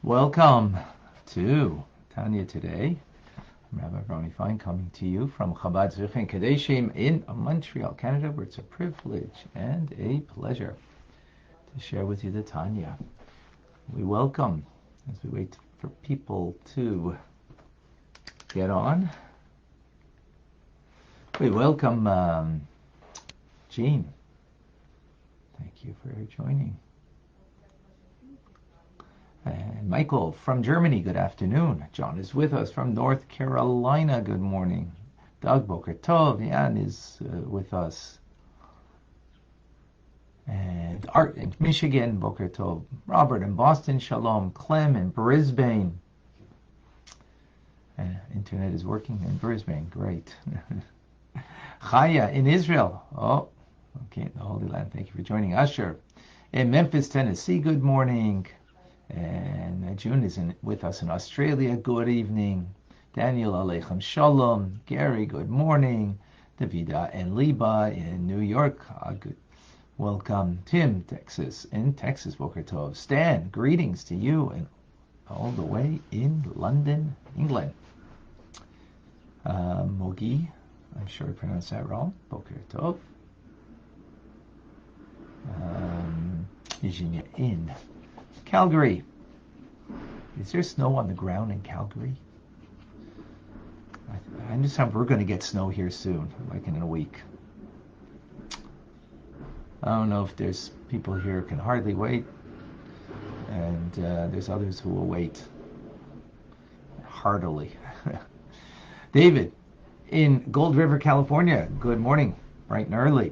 Welcome to Tanya Today. I'm Rabbi Ronnie Fine coming to you from Chabad Zichin Kadeshim in Montreal, Canada, where it's a privilege and a pleasure to share with you the Tanya. We welcome, as we wait for people to get on, we welcome Jean. Thank you for joining. And Michael from Germany, good afternoon. John is with us from North Carolina, good morning. Doug Boker Tov, Jan is with us. And Art in Michigan, Boker Tov. Robert in Boston, Shalom. Clem in Brisbane. Internet is working in Brisbane, great. Chaya in Israel. Oh, okay, the Holy Land, thank you for joining. Usher in Memphis, Tennessee, good morning. And June is with us in Australia. Good evening. Daniel Aleichem Shalom. Gary, good morning. Davida and Liba in New York. Good. Welcome. Tim, in Texas, Boker Tov. Stan, greetings to you and all the way in London, England. Mogi, I'm sure I pronounced that wrong. Boker Tov. Virginia in Calgary. Is there snow on the ground in Calgary? I understand we're going to get snow here soon, like in a week. I don't know if there's people here who can hardly wait, and there's others who will wait heartily. David in Gold River, California. Good morning, bright and early.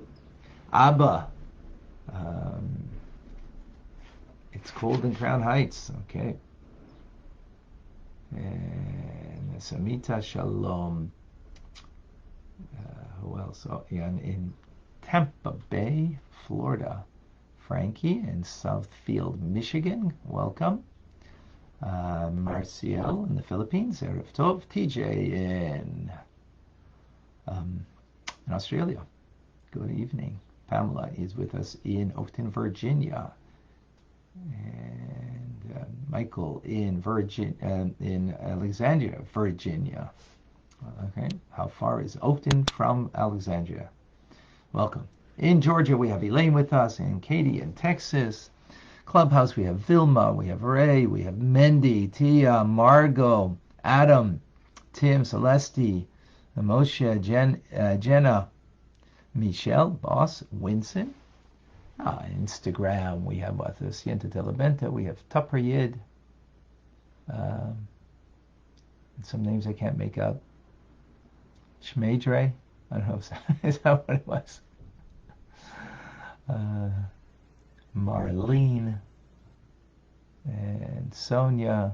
Abba. It's cold in Crown Heights. Okay. And Samita Shalom. Who else? Oh, yeah, in Tampa Bay, Florida. Frankie in Southfield, Michigan. Welcome. Marciel in the Philippines. Erev Tov. TJ in Australia. Good evening. Pamela is with us in Oakton, Virginia. And Michael in Alexandria, Virginia. Okay, how far is Oakton from Alexandria? Welcome. In Georgia, we have Elaine with us, and Katie in Texas. Clubhouse, we have Vilma, we have Ray, we have Mendy, Tia, Margot, Adam, Tim, Celeste, Moshe, Jenna, Michelle, Boss, Winston. Instagram, we have Sienta Telebenta, we have Tupper Yid, some names I can't make up. Shmeidre, I don't know, is that what it was? Marlene, and Sonia,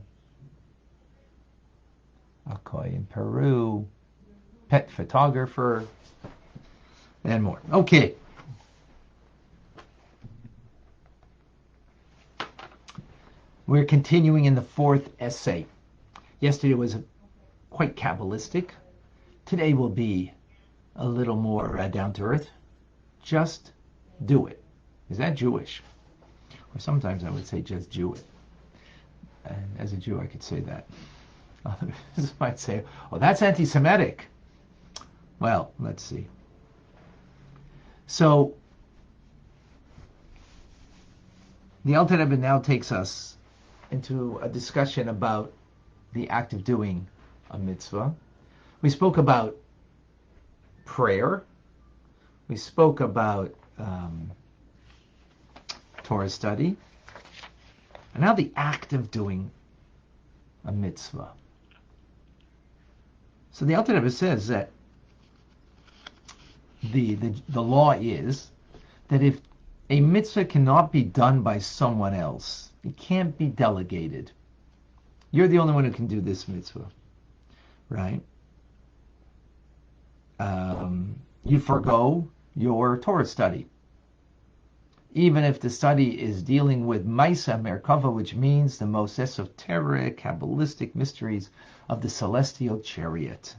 Akoy in Peru, pet photographer, and more. Okay. We're continuing in the fourth essay. Yesterday was quite Kabbalistic. Today will be a little more down to earth. Just do it. Is that Jewish? Or sometimes I would say just Jew it. And as a Jew, I could say that. Others might say, oh, that's anti-Semitic. Well, let's see. So, the Alter Rebbe now takes us into a discussion about the act of doing a mitzvah. We spoke about prayer. We spoke about Torah study. And now the act of doing a mitzvah. So the Alter Rebbe says that the law is that if a mitzvah cannot be done by someone else, it can't be delegated. You're the only one who can do this mitzvah, right? You forgo your Torah study. Even if the study is dealing with Maisa Merkava, which means the most esoteric, Kabbalistic mysteries of the celestial chariot.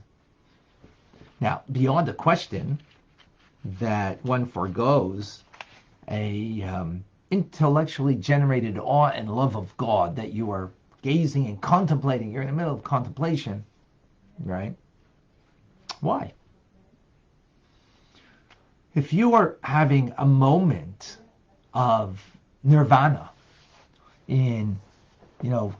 Now, beyond the question that one forgoes a intellectually generated awe and love of God that you are gazing and contemplating. You're in the middle of contemplation, right? Why? If you are having a moment of nirvana in,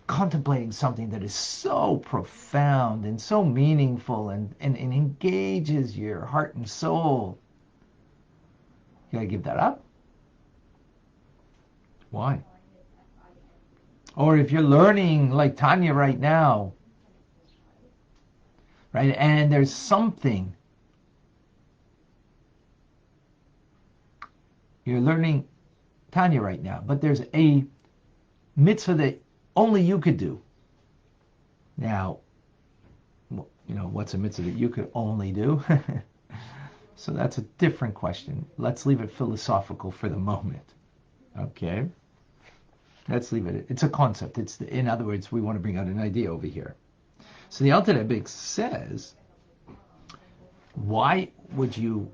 contemplating something that is so profound and so meaningful and engages your heart and soul, you gotta give that up. Why? Or if you're learning like Tanya right now, right, and there's something, you're learning Tanya right now, but there's a mitzvah that only you could do. Now, what's a mitzvah that you could only do? So that's a different question. Let's leave it philosophical for the moment. Okay? Let's leave it. It's a concept. In other words, we want to bring out an idea over here. So the Alter Rebbe says, why would you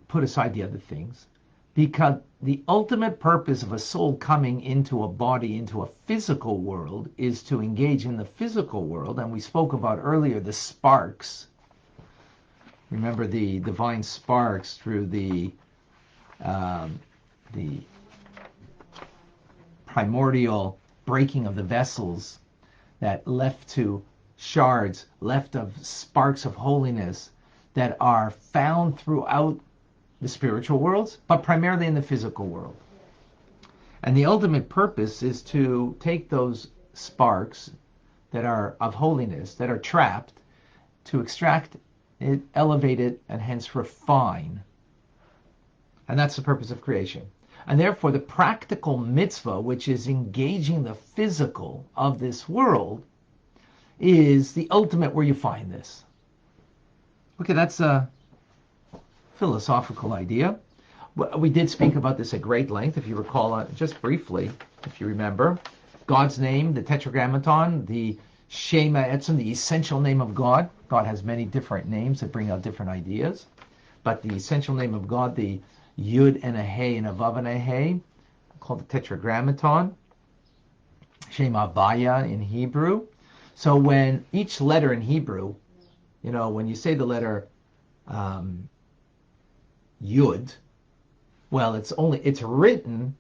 put aside the other things? Because the ultimate purpose of a soul coming into a body, into a physical world, is to engage in the physical world. And we spoke about earlier the sparks. Remember the divine sparks through the primordial breaking of the vessels that left to shards, left of sparks of holiness that are found throughout the spiritual worlds, but primarily in the physical world. And the ultimate purpose is to take those sparks that are of holiness, that are trapped, to extract it, elevate it, and hence refine. And that's the purpose of creation. And therefore, the practical mitzvah, which is engaging the physical of this world, is the ultimate where you find this. Okay, that's a philosophical idea. We did speak about this at great length, if you recall, just briefly, if you remember. God's name, the Tetragrammaton, the Shema Etzem, the essential name of God. God has many different names that bring out different ideas. But the essential name of God, the Yud and a Hey and a Vav and a Hey, called the Tetragrammaton. Shema Vaya in Hebrew. So when each letter in Hebrew, when you say the letter Yud, well, it's written,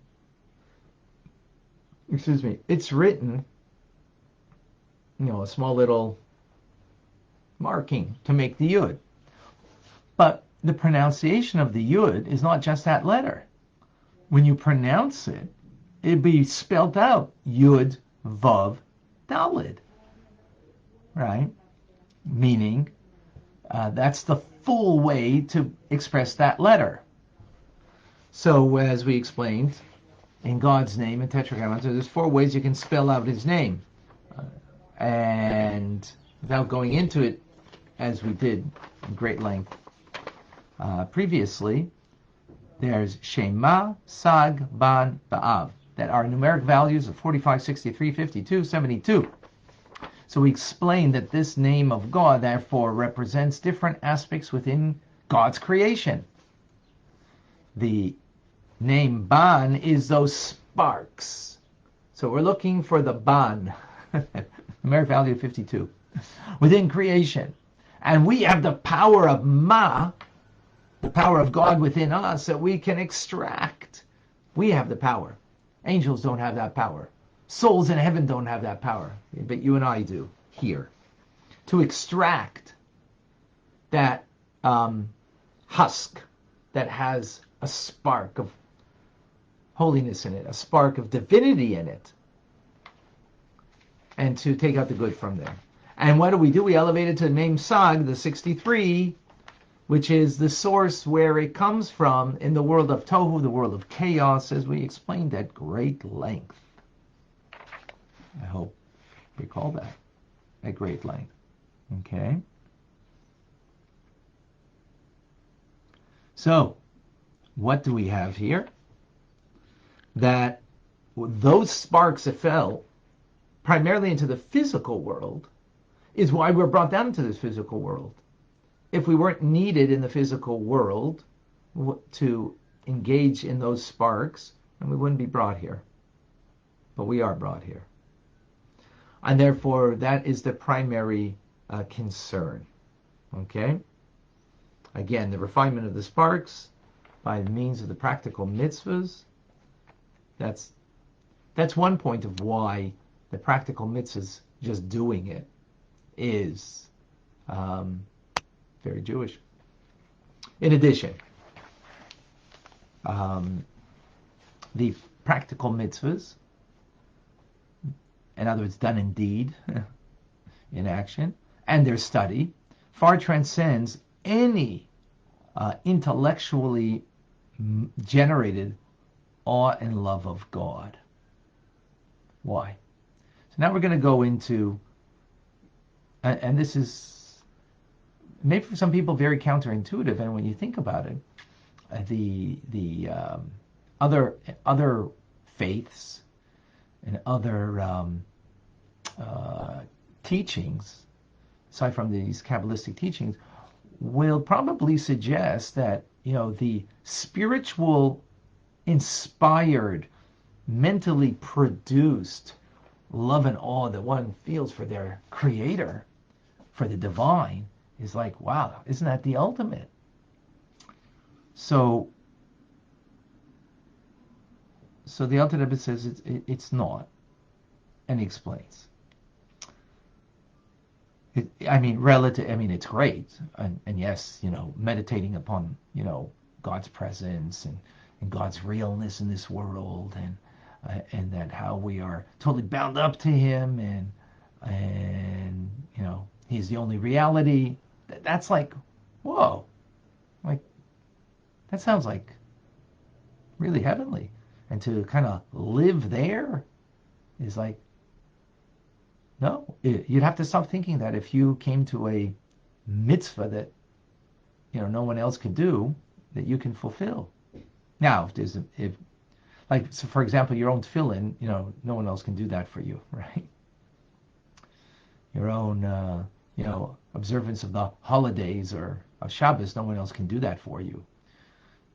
a small little marking to make the Yud. But the pronunciation of the Yud is not just that letter. When you pronounce it, it'd be spelled out Yud, Vav, Dalid. Right? Meaning, that's the full way to express that letter. So, as we explained, in God's name, in Tetragrammaton, there's 4 ways you can spell out His name. And without going into it, as we did in great length previously, there's Shema, Sag, Ban, Ba'av, that are numeric values of 45, 63, 52, 72. So we explained that this name of God, therefore, represents different aspects within God's creation. The name Ban is those sparks. So we're looking for the Ban, numeric value of 52, within creation. And we have the power of Ma, the power of God within us, that we can extract. We have the power. Angels don't have that power. Souls in heaven don't have that power, but you and I do here. To extract that husk that has a spark of holiness in it, a spark of divinity in it, and to take out the good from there. And what do? We elevate it to the name Sag, the 63, which is the source where it comes from in the world of Tohu, the world of chaos, as we explained at great length. I hope you recall that at great length. Okay? So, what do we have here? That those sparks that fell primarily into the physical world is why we're brought down into this physical world. If we weren't needed in the physical world to engage in those sparks, then we wouldn't be brought here. But we are brought here. And therefore, that is the primary concern. Okay? Again, the refinement of the sparks by means of the practical mitzvahs. That's one point of why the practical mitzvahs, just doing it, is very Jewish. In addition, the practical mitzvahs, in other words, done in deed, in action, and their study, far transcends any intellectually generated awe and love of God. Why? So now we're going to go into, and this is maybe for some people very counterintuitive, and when you think about it, the other faiths and other teachings, aside from these Kabbalistic teachings, will probably suggest that, the spiritual, inspired, mentally produced love and awe that one feels for their creator, for the divine, is like, wow, isn't that the ultimate? So the Alter Rebbe says it's not, and he explains. It's great, and yes, meditating upon, God's presence and God's realness in this world, and that how we are totally bound up to Him, and He's the only reality. That's like, whoa, like that sounds like really heavenly, and to kind of live there is like, no, you'd have to stop thinking that if you came to a mitzvah that no one else can do, that you can fulfill. Now, so for example, your own tefillin, no one else can do that for you, right? Your own, observance of the holidays or of Shabbos, no one else can do that for you.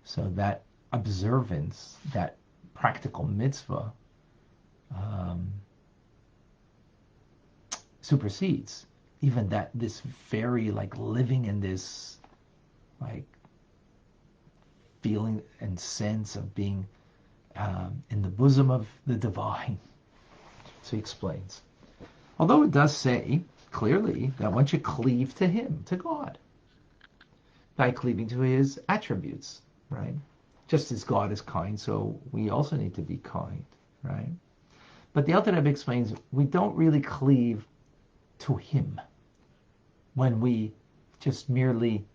So that observance, that practical mitzvah, supersedes even this very living in this feeling and sense of being in the bosom of the divine. So he explains. Although it does say clearly that one should cleave to Him, to God, by cleaving to His attributes, right? Just as God is kind, so we also need to be kind, right? But the Alter Rebbe explains we don't really cleave to Him when we just merely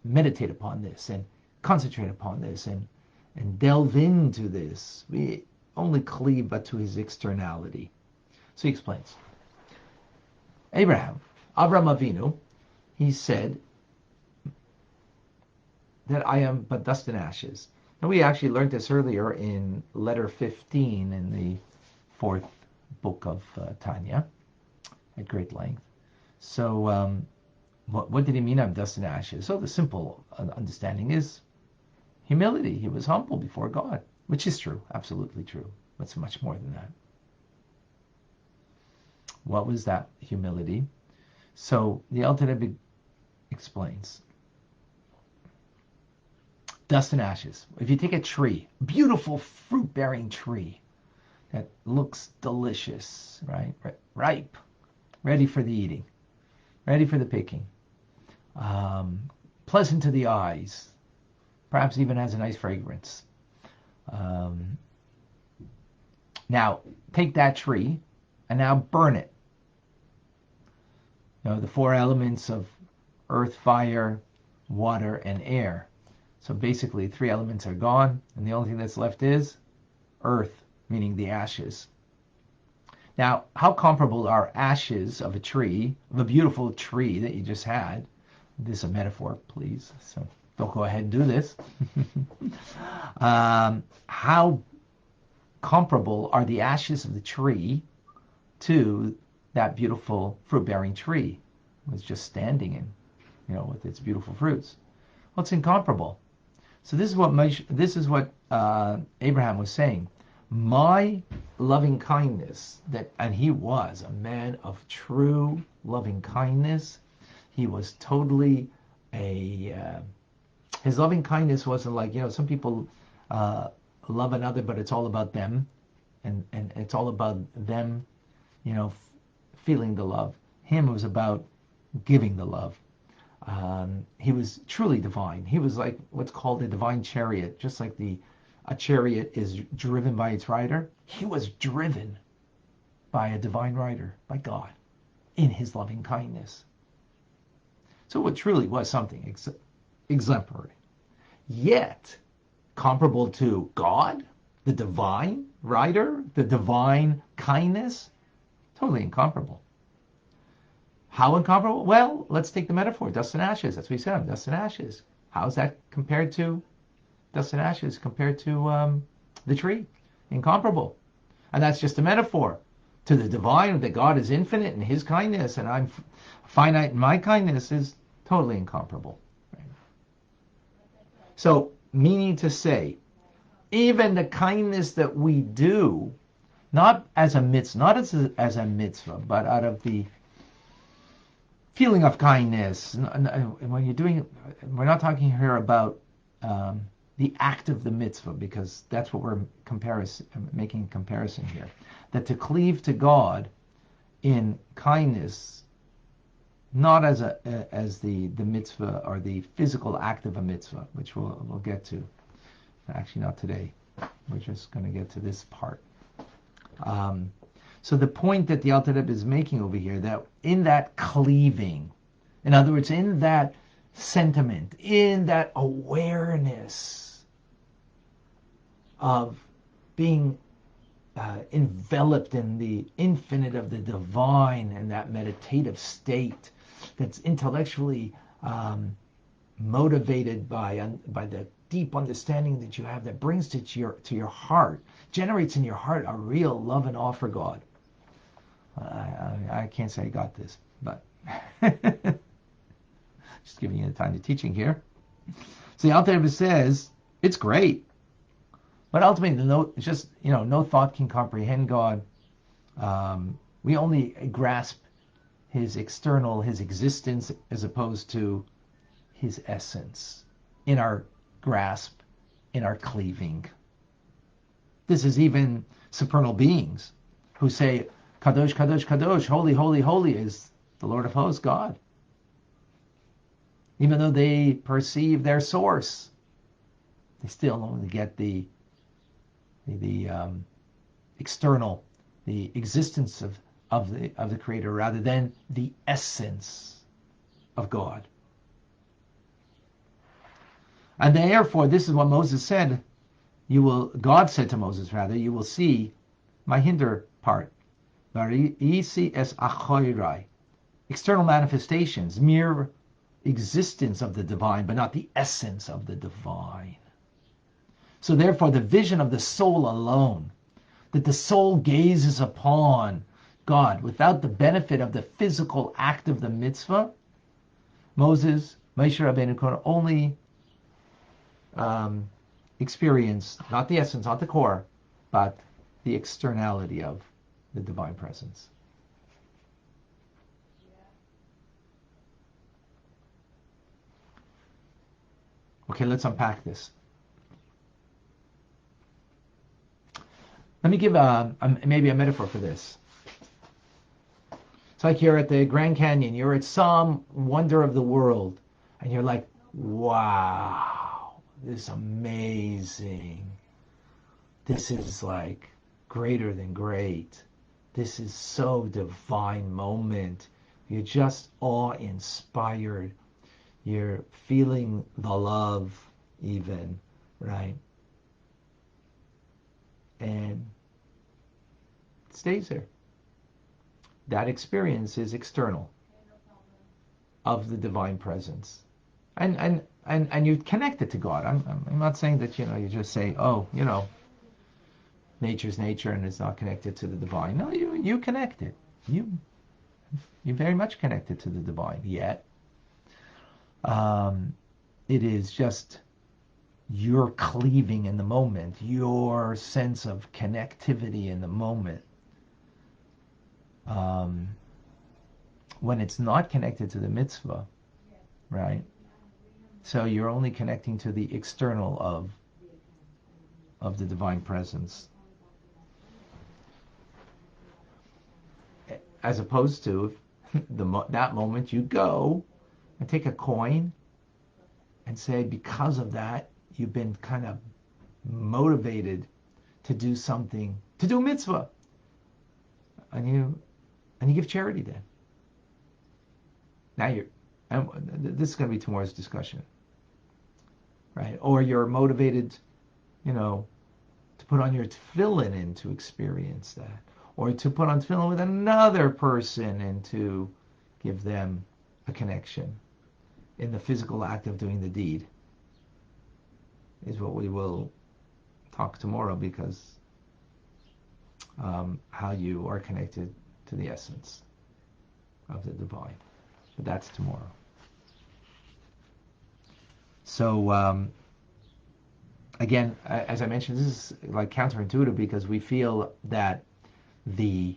meditate upon this and concentrate upon this and delve into this. We only cleave but to His externality. So he explains. Abraham Avinu, he said that I am but dust and ashes. And we actually learned this earlier in letter 15 in the 4th book of Tanya at great length. So what did he mean I'm dust and ashes? So the simple understanding is humility. He was humble before God, which is true, absolutely true, but it's much more than that. What was that humility? So the Alter Rebbe explains. Dust and ashes. If you take a tree, beautiful fruit-bearing tree that looks delicious, right? Ripe, ready for the eating, ready for the picking, pleasant to the eyes, perhaps even has a nice fragrance. Now, take that tree and now burn it. The 4 elements of earth, fire, water, and air. So basically 3 elements are gone, and the only thing that's left is earth, meaning the ashes. Now, how comparable are ashes of a tree, of a beautiful tree that you just had? This is a metaphor, please, so don't go ahead and do this. How comparable are the ashes of the tree to that beautiful fruit-bearing tree? It was just standing in, with its beautiful fruits. Well, it's incomparable. So this is what Abraham was saying. My loving kindness, and he was a man of true loving kindness. He was totally his loving kindness wasn't like, some people love another, but it's all about them, and it's all about them, feeling the love. Him, it was about giving the love. He was truly divine. He was like what's called a divine chariot, just like a chariot is driven by its rider. He was driven by a divine rider, by God, in his loving kindness. So it truly was something exemplary. Yet, comparable to God, the divine rider, the divine kindness, totally incomparable. How incomparable? Well, let's take the metaphor, dust and ashes. That's what we said, dust and ashes. How's that compared to dust and ashes compared to the tree? Incomparable. And that's just a metaphor. To the divine, that God is infinite in his kindness, and I'm finite in my kindness, is totally incomparable. Right? So, meaning to say, even the kindness that we do, not as a mitzvah, but out of the feeling of kindness. When you're doing it, we're not talking here about the act of the mitzvah, because that's what we're making a comparison here. That to cleave to God in kindness, not as the mitzvah or the physical act of a mitzvah, which we'll get to. Actually, not today. We're just going to get to this part. So the point that the Alter Rebbe is making over here, that in that cleaving, in other words, in that sentiment, in that awareness of being enveloped in the infinite of the divine, and that meditative state that's intellectually motivated by the deep understanding that you have, that brings it to your heart, generates in your heart a real love and awe for God. I can't say I got this, but just giving you the time to teaching here. So the Alter Rebbe says it's great, but ultimately no thought can comprehend God. We only grasp his existence, as opposed to his essence in our grasp, in our cleaving. This is even supernal beings who say, Kadosh, Kadosh, Kadosh, holy, holy, holy is the Lord of hosts, God. Even though they perceive their source, they still only get the external, the existence of the Creator, rather than the essence of God. And therefore, this is what Moses said. God said to Moses, rather, you will see my hinder part. External manifestations, mere existence of the divine, but not the essence of the divine. So therefore, the vision of the soul alone, that the soul gazes upon God without the benefit of the physical act of the mitzvah, Moshe Rabbeinu could only experience not the essence, not the core, but the externality of the divine presence. Okay, let's unpack this. Let me give maybe a metaphor for this. It's like you're at the Grand Canyon, you're at some wonder of the world, and you're like, wow, this is amazing. This is like greater than great. This is so divine moment. You're just awe-inspired. You're feeling the love even, right? And it stays there. That experience is external of the divine presence. And you connect it to God. I'm not saying that, you just say, nature's nature and it's not connected to the divine. No, you connect it. You very much connected to the divine. Yet, it is just your cleaving in the moment, your sense of connectivity in the moment, um, when it's not connected to the mitzvah, right? So you're only connecting to the external of the divine presence, as opposed to that moment you go and take a coin and say, because of that, you've been kind of motivated to do something, to do mitzvah, and you give charity then. Now and this is going to be tomorrow's discussion, right? Or you're motivated, to put on your tefillin and to experience that, or to put on tefillin with another person and to give them a connection in the physical act of doing the deed, is what we will talk tomorrow, because how you are connected to the essence of the divine. But that's tomorrow. So again, as I mentioned, this is like counterintuitive, because we feel that the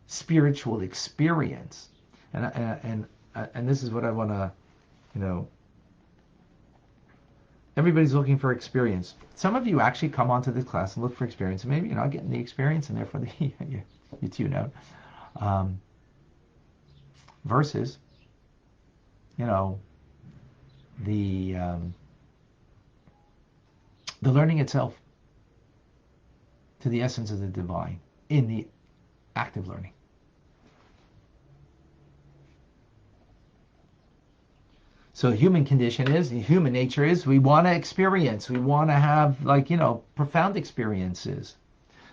spiritual experience, and this is what I want to, everybody's looking for experience. Some of you actually come onto this class and look for experience, and maybe you're not getting the experience, and therefore you tune out. Versus, the learning itself to the essence of the divine in the active learning. So human condition is, human nature is, we want to experience, we want to have profound experiences,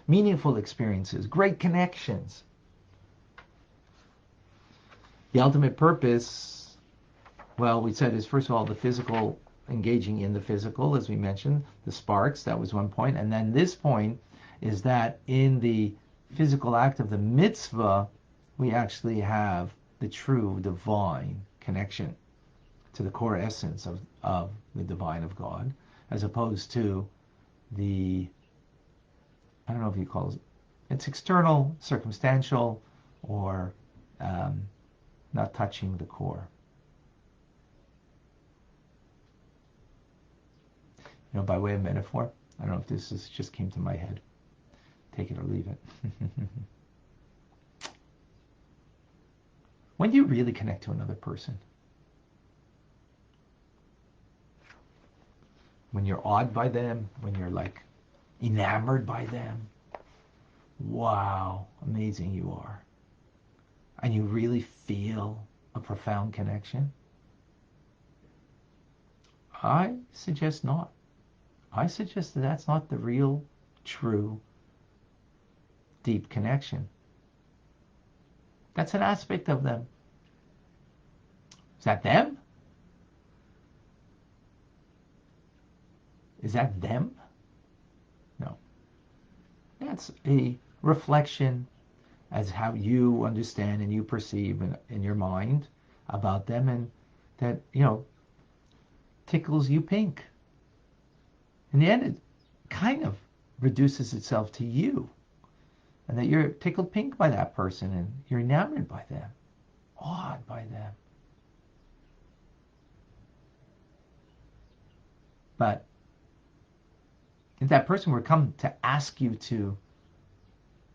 meaningful experiences, great connections. The ultimate purpose, well, we said, is first of all the physical, engaging in the physical, as we mentioned, the sparks, that was one point. And then this point is that in the physical act of the mitzvah, we actually have the true divine connection to the core essence of the divine of God, as opposed to the, I don't know if you call it, it's external, circumstantial, or not touching the core. By way of metaphor, I don't know if this just came to my head. Take it or leave it. When do you really connect to another person? When you're awed by them, when you're enamored by them. Wow, amazing you are. And you really feel a profound connection? I suggest not. I suggest that that's not the real, true, deep connection. That's an aspect of them. Is that them? Is that them? No. That's a reflection as how you understand and you perceive in your mind about them, and that, tickles you pink. In the end, it kind of reduces itself to you, and that you're tickled pink by that person, and you're enamored by them, awed by them. But if that person were come to ask you to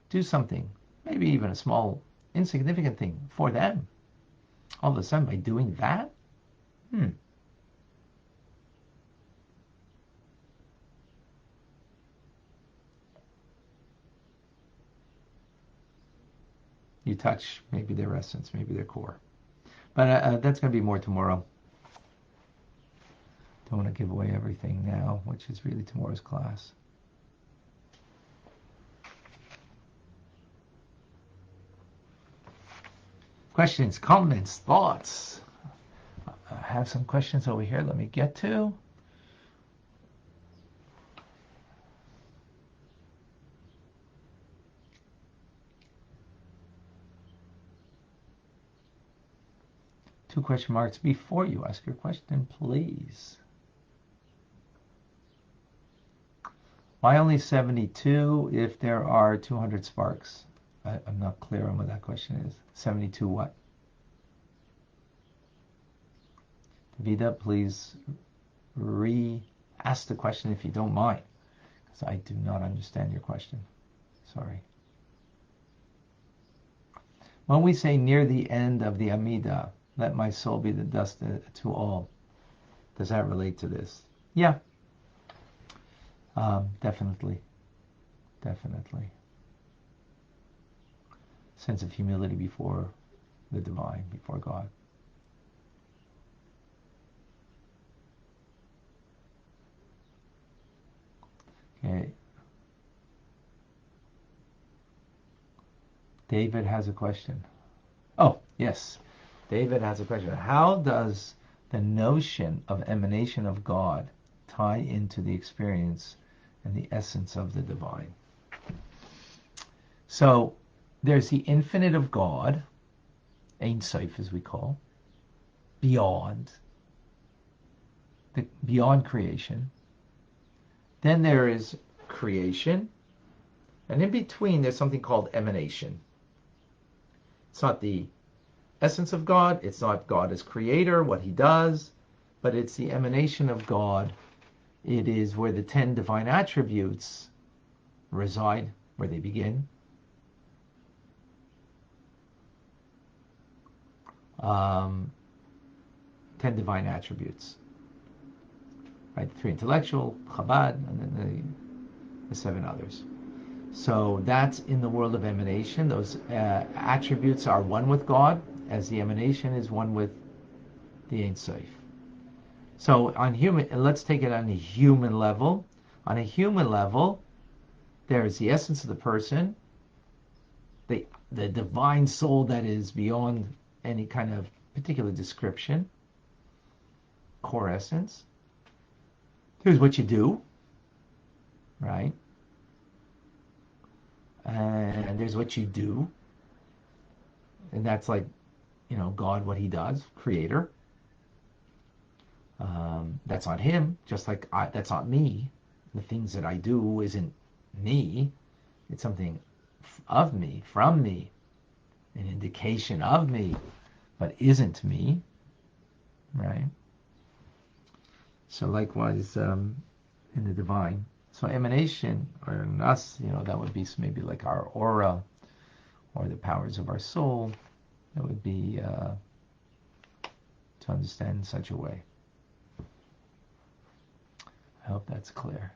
do something, maybe even a small, insignificant thing for them, all of a sudden by doing that, you touch maybe their essence, maybe their core. But that's going to be more tomorrow. Don't want to give away everything now, which is really tomorrow's class. Questions, comments, thoughts? I have some questions over here. Let me get to. Two question marks before you ask your question, please. Why only 72 if there are 200 sparks? I'm not clear on what that question is. 72 what? Vida, please re-ask the question if you don't mind, because I do not understand your question. Sorry. When we say near the end of the Amida, let my soul be the dust to all, does that relate to this? Yeah. Definitely. Definitely. Sense of humility before the divine, before God. Okay. David has a question. Oh, yes. David has a question. How does the notion of emanation of God tie into the experience and the essence of the divine? So there's the infinite of God, Ein Sof as we call, beyond creation. Then there is creation, and in between there's something called emanation. It's not the essence of God, it's not God as creator, what he does, but it's the emanation of God. It is where the 10 divine attributes reside, where they begin. 10 divine attributes. Right, 3 intellectual, Chabad, and then the 7 others. So that's in the world of emanation. Those attributes are one with God, as the emanation is one with the Ein Sof. So on human, let's take it on a human level. On a human level, there is the essence of the person, the divine soul that is beyond any kind of particular description, core essence. Here's what you do, right? And there's what you do. And that's like, God, what he does, creator. That's not him, just like that's not me. The things that I do isn't me. It's something of me, from me, an indication of me, but isn't me, right? So likewise, in the divine. So emanation, or in us, that would be maybe like our aura, or the powers of our soul. That would be to understand in such a way. I hope that's clear.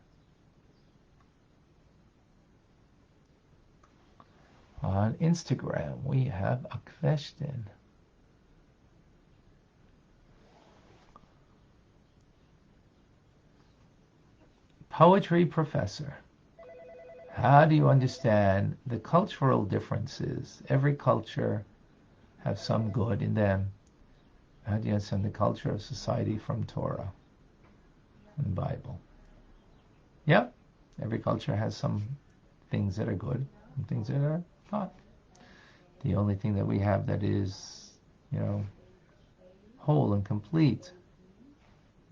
On Instagram, we have a question. Poetry professor, how do you understand the cultural differences? Every culture have some good in them. How do you understand the culture of society from Torah and Bible? Yep, every culture has some things that are good and things that are not. The only thing that we have that is, whole and complete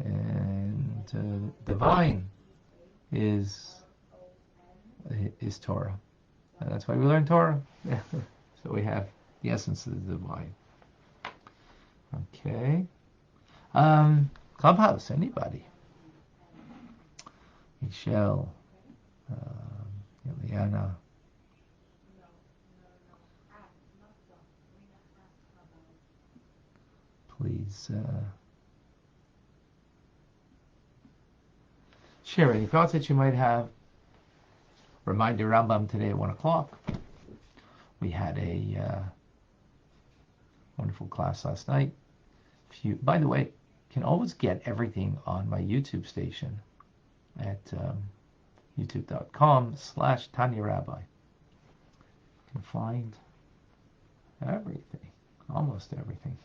and divine is Torah. And that's why we learn Torah. So we have the essence of the divine. Okay. Clubhouse, anybody? Michelle, Ileana. Please share any thoughts that you might have. Reminder Rambam today at 1 o'clock. We had a wonderful class last night. By the way, can always get everything on my YouTube station at youtube.com/Tanya Rabbi. You can find everything, almost everything.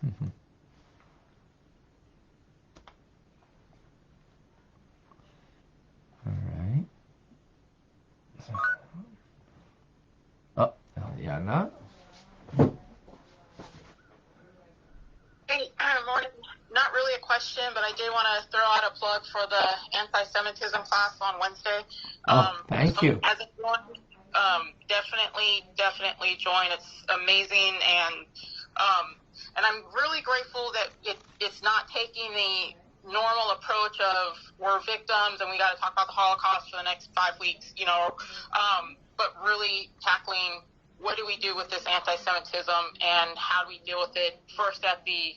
All right. Oh, Eliana. Hey, morning. Not really a question, question, but I did want to throw out a plug for the anti-Semitism class on Wednesday. Thank you. As a definitely join. It's amazing, and I'm really grateful that it's not taking the normal approach of we're victims and we got to talk about the Holocaust for the next 5 weeks, but really tackling what do we do with this anti-Semitism and how do we deal with it first at the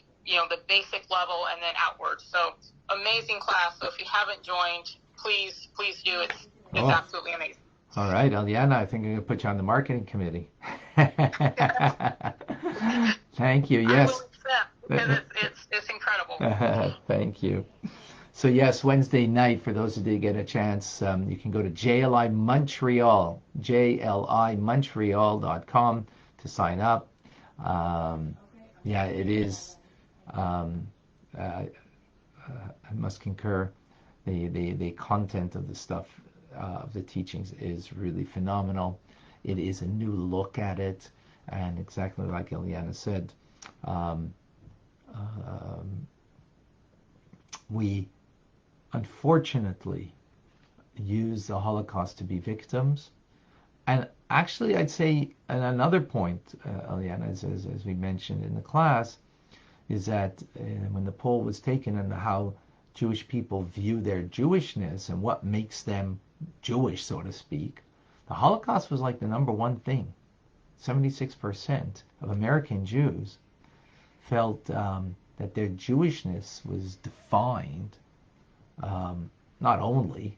basic level and then outwards. So amazing class. So if you haven't joined, please do. It's absolutely amazing. All right, Eliana, I think I'm going to put you on the marketing committee. Thank you. Yes. I will accept because it's incredible. Thank you. So yes, Wednesday night, for those who did get a chance, you can go to JLI Montreal, JLIMontreal.com to sign up. It is. I must concur. The content of the stuff of the teachings is really phenomenal. It is a new look at it, and exactly like Eliana said, we unfortunately use the Holocaust to be victims. And actually, I'd say another point, Eliana, as we mentioned in the class, is that when the poll was taken on how Jewish people view their Jewishness and what makes them Jewish, so to speak, the Holocaust was like the number one thing. 76% of American Jews felt that their Jewishness was defined not only,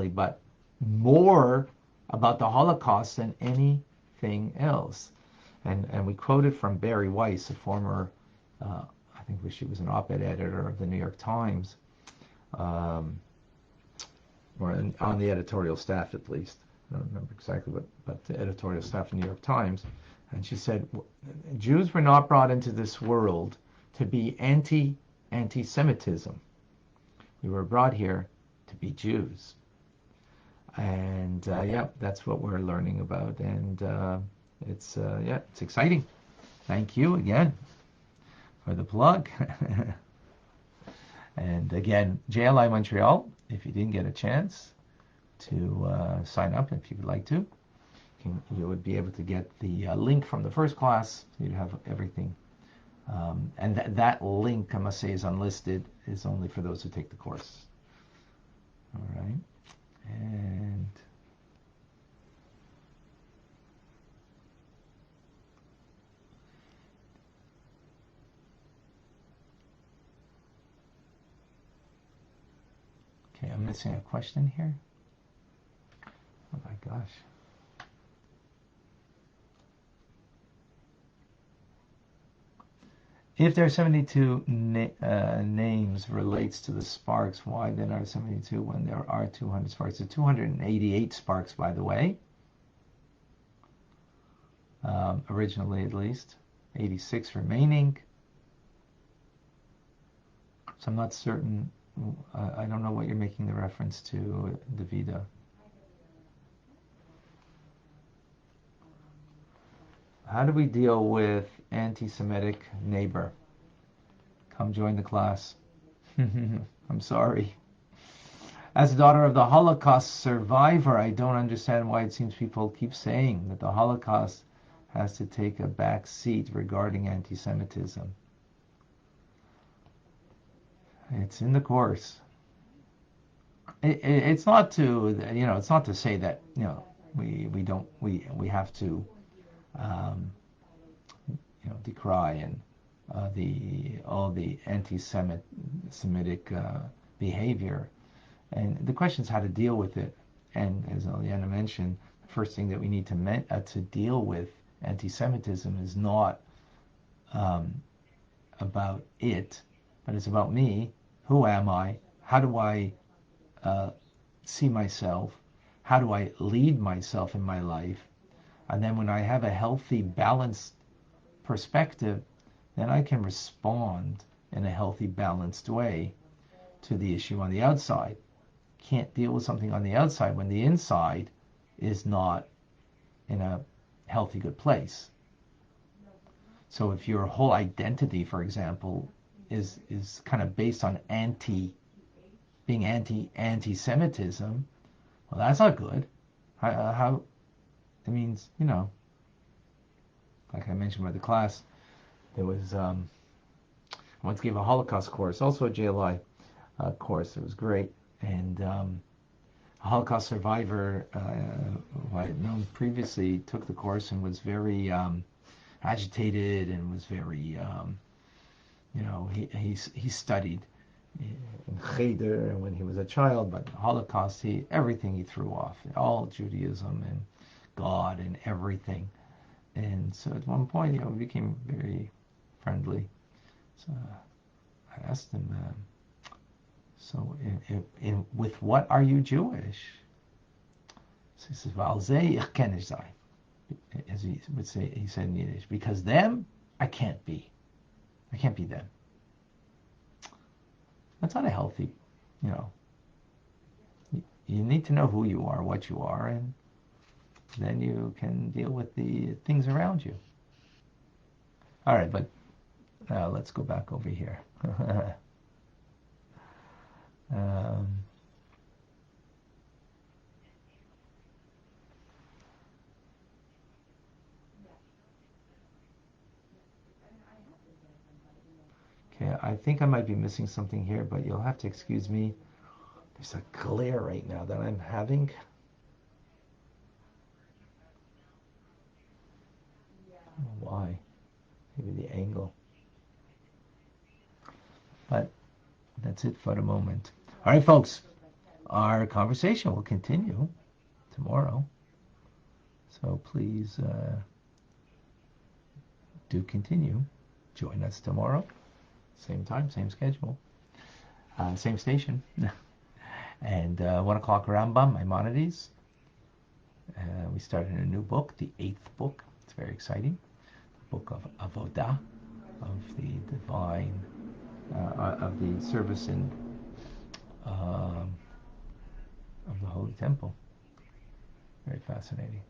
but more about the Holocaust than anything else. And we quoted from Barry Weiss, a former, I think she was an op-ed editor of the New York Times, or on the editorial staff at least. I don't remember exactly but the editorial staff of the New York Times. And she said, Jews were not brought into this world to be anti-Semitism. We were brought here to be Jews. And that's what we're learning about. And it's exciting. Thank you again for the plug. And again, JLI Montreal, if you didn't get a chance to sign up, if you would like to, you would be able to get the link from the first class. You'd have everything. And that link, I must say, is unlisted, is only for those who take the course. All right. And okay, I'm missing a question here. Oh my gosh. If there are 72 names relates to the sparks, why then are 72 when there are 200 sparks? There are 288 sparks, by the way. Originally, at least. 86 remaining. So I'm not certain. I don't know what you're making the reference to, Davida. How do we deal with anti-Semitic neighbor? Come join the class. I'm sorry. As a daughter of the Holocaust survivor, I don't understand why it seems people keep saying that the Holocaust has to take a back seat regarding anti-Semitism. It's in the course. It's not to, it's not to say that, we have to decry and all the anti-Semitic behavior, and the question is how to deal with it. And as Eliana mentioned, the first thing that we need to deal with anti-Semitism is not about it, but it's about me. Who am I? How do I see myself? How do I lead myself in my life? And then when I have a healthy, balanced perspective, then I can respond in a healthy, balanced way to the issue on the outside. Can't deal with something on the outside when the inside is not in a healthy, good place. So if your whole identity, for example, is kind of based on anti-Semitism, well, that's not good. How it means, like I mentioned by the class, there was I once gave a Holocaust course, also a JLI course. It was great, and a Holocaust survivor who I had known previously took the course and was very agitated and was very, he studied in Cheder when he was a child, but Holocaust, everything he threw off, all Judaism and God and everything. And so at one point, we became very friendly. So I asked him, so with what are you Jewish? So he says, "Weil ze ich kann nicht sein," as he would say, he said in Yiddish, because them I can't be. I can't be them. That's not a healthy, you need to know who you are, what you are, and then you can deal with the things around you. All right, but let's go back over here. Okay, I think I might be missing something here, but you'll have to excuse me. There's a glare right now that I'm having. Why? Maybe the angle. But that's it for the moment. All right, folks. Our conversation will continue tomorrow. So please do continue. Join us tomorrow. Same time, same schedule. Same station. And 1 o'clock Rambam, Maimonides. We started a new book, the 8th book. It's very exciting. The book of Avodah, of the divine, of the service in of the Holy Temple. Very fascinating.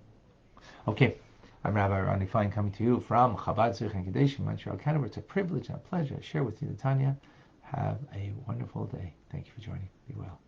Okay, I'm Rabbi Ronnie Fine coming to you from Chabad Zurich and Kadesh in Montreal, Canada. It's a privilege and a pleasure to share with you, Tanya. Have a wonderful day. Thank you for joining. Be well.